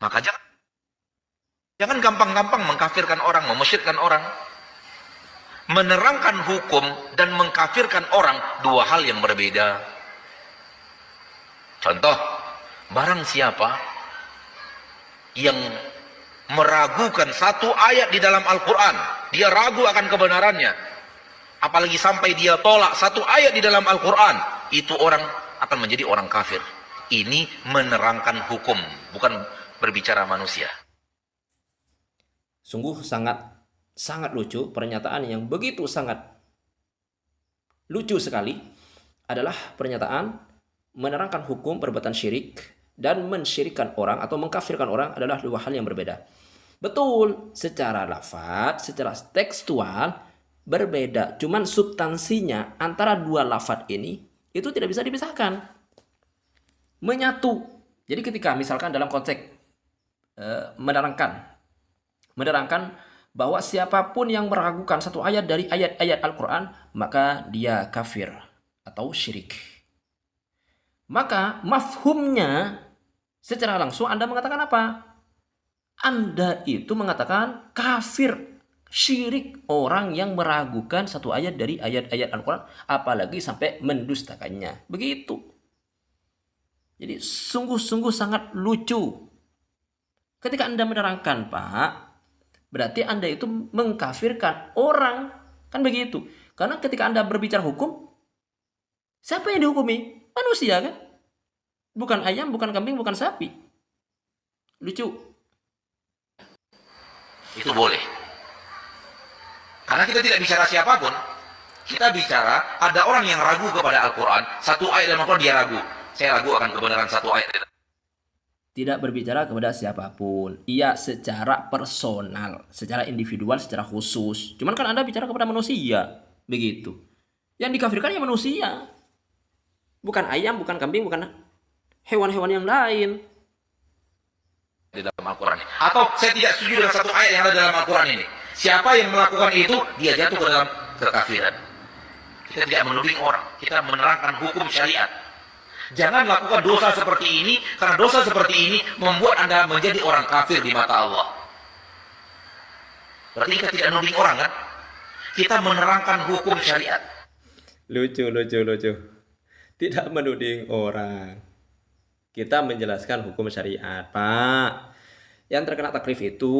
Maka jangan gampang-gampang mengkafirkan orang, memusyrikan orang. Menerangkan hukum dan mengkafirkan orang dua hal yang berbeda. Contoh, barang siapa yang meragukan satu ayat di dalam Al-Quran, dia ragu akan kebenarannya, apalagi sampai dia tolak satu ayat di dalam Al-Quran, itu orang akan menjadi orang kafir. Ini menerangkan hukum, bukan berbicara manusia. Sungguh sangat lucu, pernyataan yang begitu sangat lucu sekali adalah pernyataan menerangkan hukum perbuatan syirik dan mensyirikkan orang atau mengkafirkan orang adalah dua hal yang berbeda. Betul, secara lafaz, secara tekstual berbeda, cuman substansinya antara dua lafaz ini itu tidak bisa dipisahkan, menyatu. Jadi ketika misalkan dalam konteks menerangkan bahwa siapapun yang meragukan satu ayat dari ayat-ayat Al-Quran, maka dia kafir atau syirik. Maka mafhumnya secara langsung Anda mengatakan apa? Anda itu mengatakan kafir, syirik orang yang meragukan satu ayat dari ayat-ayat Al-Quran, apalagi sampai mendustakannya. Begitu. Jadi sungguh-sungguh sangat lucu. Ketika Anda menerangkan, Pak, berarti Anda itu mengkafirkan orang. Kan begitu. Karena ketika Anda berbicara hukum, siapa yang dihukumi? Manusia kan? Bukan ayam, bukan kambing, bukan sapi. Lucu. Itu boleh. Karena kita tidak bicara siapapun. Kita bicara ada orang yang ragu kepada Al-Quran. Satu ayat dalam Al-Quran dia ragu. Saya ragu akan kebenaran satu ayat. Tidak berbicara kepada siapapun. Ia secara personal, secara individual, secara khusus. Cuman kan Anda bicara kepada manusia. Begitu. Yang dikafirkan ya manusia. Bukan ayam, bukan kambing, bukan hewan-hewan yang lain. Di dalam Al-Quran. Atau saya tidak setuju dengan satu ayat yang ada dalam Al-Quran ini. Siapa yang melakukan itu, dia jatuh ke dalam kekafiran. Kita tidak menuding orang. Kita menerangkan hukum syariat. Jangan lakukan dosa seperti ini, karena dosa seperti ini membuat Anda menjadi orang kafir di mata Allah. Berarti kita tidak menuding orang kan? Kita menerangkan hukum syariat. Lucu. Tidak menuding orang. Kita menjelaskan hukum syariat, Pak. Yang terkena taklif itu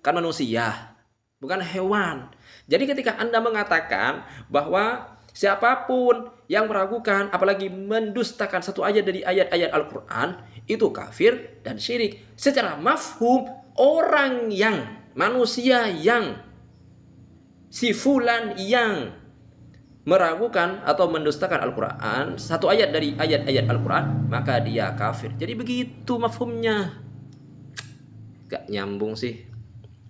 kan manusia, bukan hewan. Jadi ketika Anda mengatakan bahwa siapapun yang meragukan, apalagi mendustakan satu ayat dari ayat-ayat Al-Quran, itu kafir dan syirik. Secara mafhum, orang yang, manusia yang, si fulan yang meragukan atau mendustakan Al-Quran, satu ayat dari ayat-ayat Al-Quran, maka dia kafir. Jadi begitu mafhumnya. Gak nyambung sih.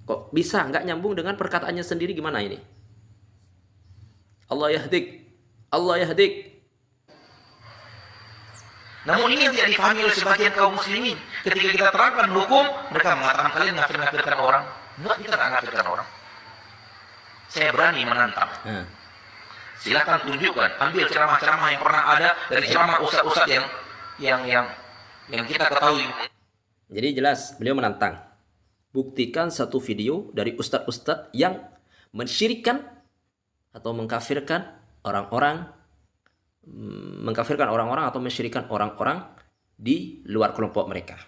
Kok bisa gak nyambung dengan perkataannya sendiri, gimana ini? Allah yahdik. Namun ini yang tidak dipahami oleh sebagian kaum muslimin. Ketika kita terangkan hukum, mereka mengatakan kalian ngafir-ngafirkan orang. Enggak, kita nggak ngafirkan orang. Saya berani menantang. Silakan tunjukkan, ambil ceramah-ceramah yang pernah ada dari ceramah ustadz-ustadz yang kita ketahui. Jadi jelas beliau menantang. Buktikan satu video dari ustadz-ustadz yang mensyirikkan atau mengkafirkan orang-orang, atau mensyirikkan orang-orang di luar kelompok mereka.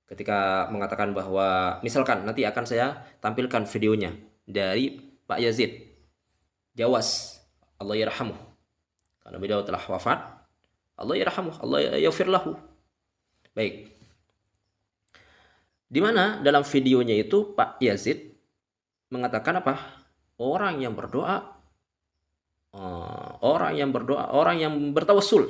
Ketika mengatakan bahwa, misalkan nanti akan saya tampilkan videonya dari Pak Yazid Jawas, Allah yarhamuh, karena beliau telah wafat. Allah yarhamuh, Allah yaghfir lahu. Baik. Di mana dalam videonya itu Pak Yazid mengatakan apa? Orang yang berdoa, orang yang bertawassul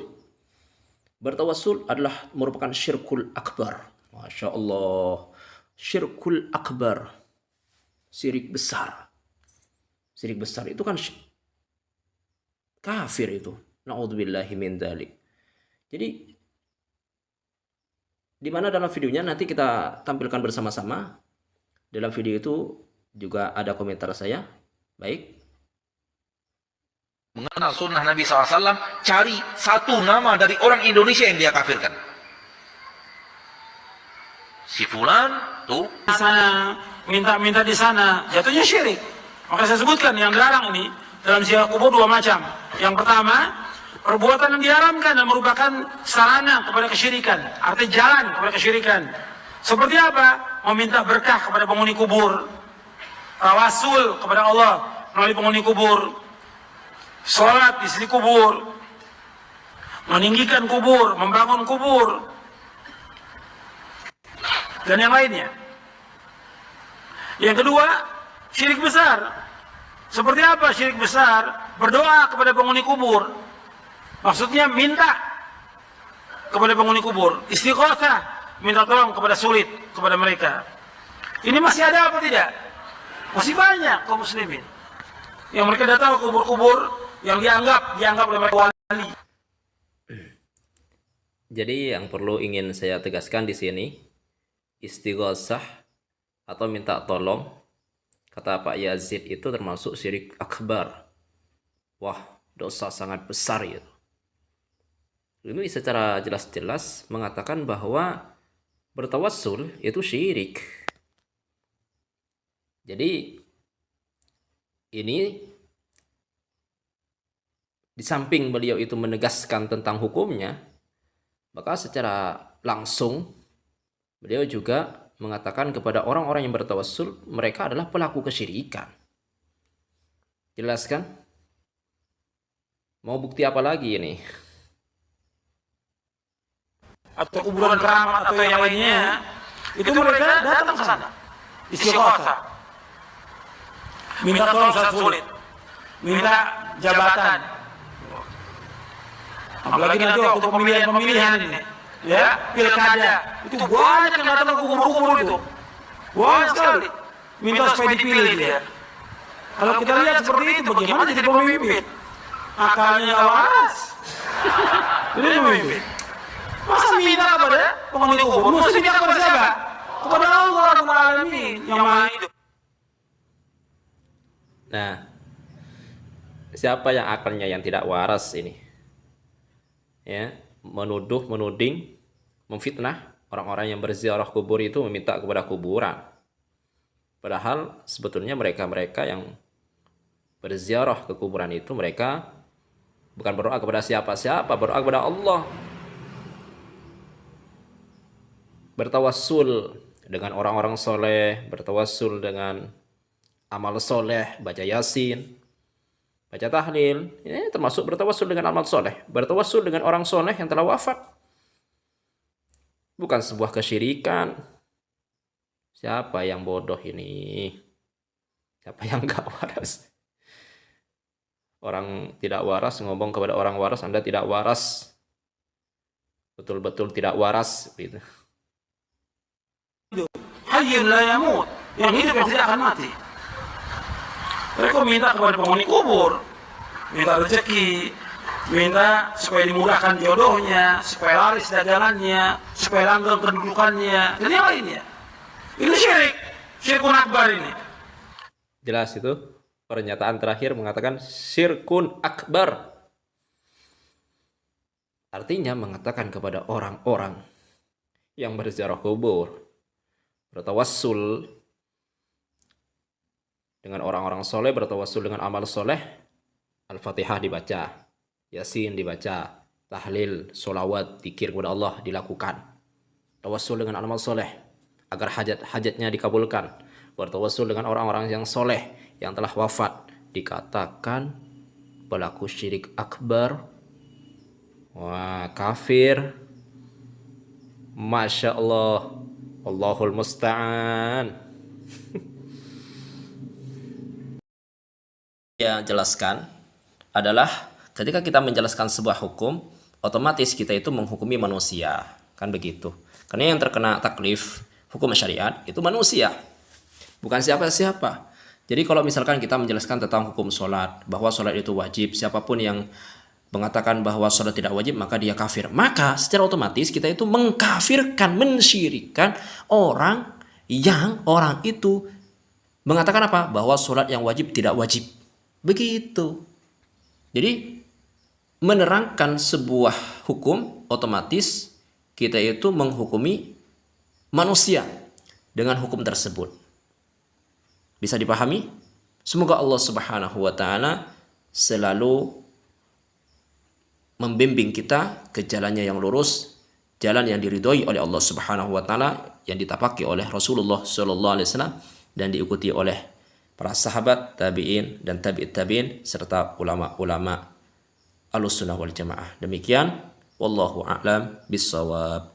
adalah merupakan syirkul akbar. Masya Allah, syirkul akbar, syirik besar. Syirik besar itu kan kafir itu. Na'udzubillahi min dzalik. Jadi di mana dalam videonya nanti kita tampilkan bersama-sama. Dalam video itu juga ada komentar saya. Baik. Mengenal sunnah Nabi SAW, cari satu nama dari orang Indonesia yang dia kafirkan. si fulan tuh Di sana, minta-minta di sana, jatuhnya syirik. Maka saya sebutkan yang dilarang ini dalam ziarah kubur dua macam. Yang pertama, perbuatan yang diharamkan dan merupakan sarana kepada kesyirikan, artinya jalan kepada kesyirikan. Seperti apa? Meminta berkah kepada penghuni kubur, tawasul kepada Allah melalui penghuni kubur, sholat di sisi kubur, meninggikan kubur, membangun kubur, dan yang lainnya. Yang kedua, syirik besar. Seperti apa syirik besar? Berdoa kepada penghuni kubur. Maksudnya minta kepada penghuni kubur. Istighatsah, minta tolong kepada sulit, kepada mereka. Ini masih ada apa tidak? Masih banyak kaum muslimin yang mereka datang ke kubur-kubur yang dianggap oleh mereka wali. Jadi yang perlu ingin saya tegaskan di sini, istighatsah atau minta tolong, kata Pak Yazid, itu termasuk syirik akbar. Wah, dosa sangat besar itu. Ini secara jelas-jelas mengatakan bahwa bertawassul itu syirik. Jadi ini di samping beliau itu menegaskan tentang hukumnya, maka secara langsung beliau juga mengatakan kepada orang-orang yang bertawassul, mereka adalah pelaku kesyirikan. Jelas kan? Mau bukti apa lagi ini? Atau kuburan keramat atau yang lainnya, itu mereka datang ke sana, istighatsah, minta tolong saat sulit, minta jabatan. Apalagi nanti waktu pemilihan ini, ya, pilkada, itu banyak yang datang ke kubur-kubur itu, banyak sekali, minta supaya dipilih dia. Kalau kita lihat seperti itu, bagaimana jadi pemimpin? Akalnya nggak waras, ini pemimpin. Masa minta kepada penghuni kubur? Mesti minta kepada siapa? Kepada Allah Rabbul Alamin yang Maha Hidup. Nah, siapa yang akalnya yang tidak waras ini? Ya, menuduh, menuding, memfitnah orang-orang yang berziarah kubur itu meminta kepada kuburan. Padahal sebetulnya mereka-mereka yang berziarah ke kuburan itu mereka bukan berdoa kepada siapa-siapa, berdoa kepada Allah. Bertawassul dengan orang-orang soleh, bertawassul dengan amal soleh, baca yasin, baca tahlil, ini termasuk bertawassul dengan amal soleh. Bertawassul dengan orang soleh yang telah wafat, bukan sebuah kesyirikan. Siapa yang bodoh ini? Siapa yang gak waras? Orang tidak waras ngomong kepada orang waras, Anda tidak waras, betul-betul tidak waras gitu. Hayyun la yamut, yang hidup yang tidak akan mati. Mereka minta kepada penghuni kubur, minta rezeki, minta supaya dimudahkan jodohnya, supaya laris dagangannya, supaya langgeng kedudukannya, dan yang lainnya. Ini syirkun akbar ini. Jelas itu, pernyataan terakhir mengatakan syirkun akbar. Artinya mengatakan kepada orang-orang yang berziarah kubur, bertawassul dengan orang-orang soleh, bertawassul dengan amal soleh, Al-Fatihah dibaca, Yasin dibaca, tahlil, solawat, zikir kepada Allah dilakukan, tawassul dengan amal soleh agar hajat-hajatnya dikabulkan, bertawassul dengan orang-orang yang soleh yang telah wafat, dikatakan pelaku syirik akbar. Wah, kafir. Masya Allah, Allahul Musta'an. Ya, jelaskan adalah ketika kita menjelaskan sebuah hukum, otomatis kita itu menghukumi manusia, kan begitu. Karena yang terkena taklif hukum syariat itu manusia, bukan siapa-siapa. Jadi kalau misalkan kita menjelaskan tentang hukum sholat, bahwa sholat itu wajib, siapapun yang mengatakan bahwa sholat tidak wajib maka dia kafir, maka secara otomatis kita itu mengkafirkan, mensyirikkan orang yang orang itu mengatakan apa? Bahwa sholat yang wajib tidak wajib. Begitu. Jadi menerangkan sebuah hukum, otomatis kita itu menghukumi manusia dengan hukum tersebut. Bisa dipahami? Semoga Allah Subhanahu wa taala selalu membimbing kita ke jalannya yang lurus, jalan yang diridhoi oleh Allah Subhanahu wa taala, yang ditapaki oleh Rasulullah sallallahu alaihi wasallam dan diikuti oleh para sahabat, tabi'in dan tabi'it tabi'in serta ulama-ulama Ahlussunnah wal Jamaah. Demikian wallahu a'lam bissawab.